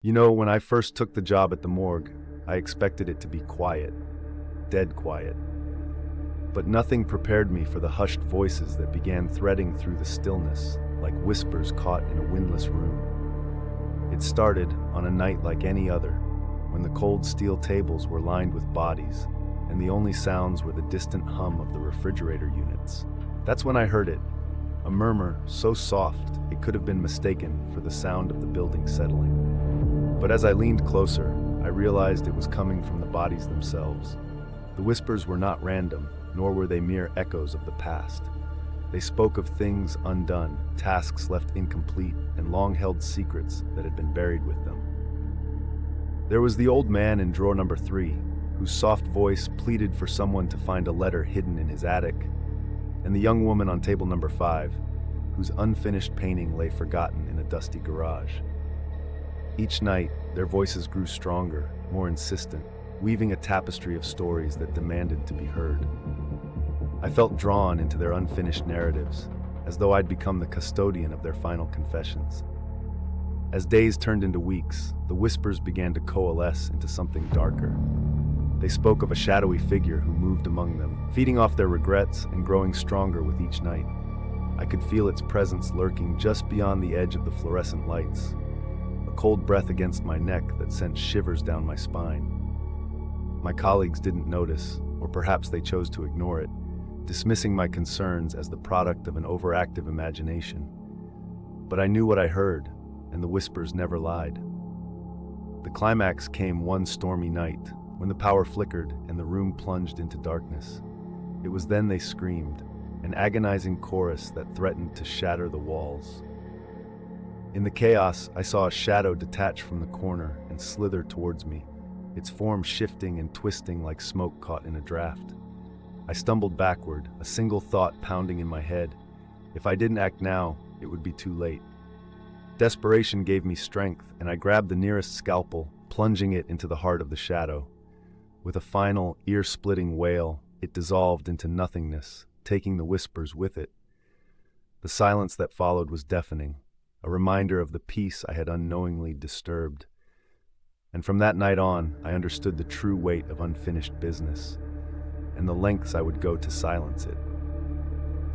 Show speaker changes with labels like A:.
A: You know, when I first took the job at the morgue, I expected it to be quiet, dead quiet. But nothing prepared me for the hushed voices that began threading through the stillness, like whispers caught in a windless room. It started on a night like any other, when the cold steel tables were lined with bodies, and the only sounds were the distant hum of the refrigerator units. That's when I heard it, a murmur so soft it could have been mistaken for the sound of the building settling. But as I leaned closer, I realized it was coming from the bodies themselves. The whispers were not random, nor were they mere echoes of the past. They spoke of things undone, tasks left incomplete, and long-held secrets that had been buried with them. There was the old man in drawer number 3, whose soft voice pleaded for someone to find a letter hidden in his attic, and the young woman on table number 5, whose unfinished painting lay forgotten in a dusty garage. Each night, their voices grew stronger, more insistent, weaving a tapestry of stories that demanded to be heard. I felt drawn into their unfinished narratives, as though I'd become the custodian of their final confessions. As days turned into weeks, the whispers began to coalesce into something darker. They spoke of a shadowy figure who moved among them, feeding off their regrets and growing stronger with each night. I could feel its presence lurking just beyond the edge of the fluorescent lights, a cold breath against my neck that sent shivers down my spine. My colleagues didn't notice, or perhaps they chose to ignore it, dismissing my concerns as the product of an overactive imagination. But I knew what I heard, and the whispers never lied. The climax came one stormy night, when the power flickered and the room plunged into darkness. It was then they screamed, an agonizing chorus that threatened to shatter the walls. In the chaos, I saw a shadow detach from the corner and slither towards me, its form shifting and twisting like smoke caught in a draft. I stumbled backward, a single thought pounding in my head. If I didn't act now, it would be too late. Desperation gave me strength, and I grabbed the nearest scalpel, plunging it into the heart of the shadow. With a final, ear-splitting wail, it dissolved into nothingness, taking the whispers with it. The silence that followed was deafening, a reminder of the peace I had unknowingly disturbed. And from that night on, I understood the true weight of unfinished business, and the lengths I would go to silence it.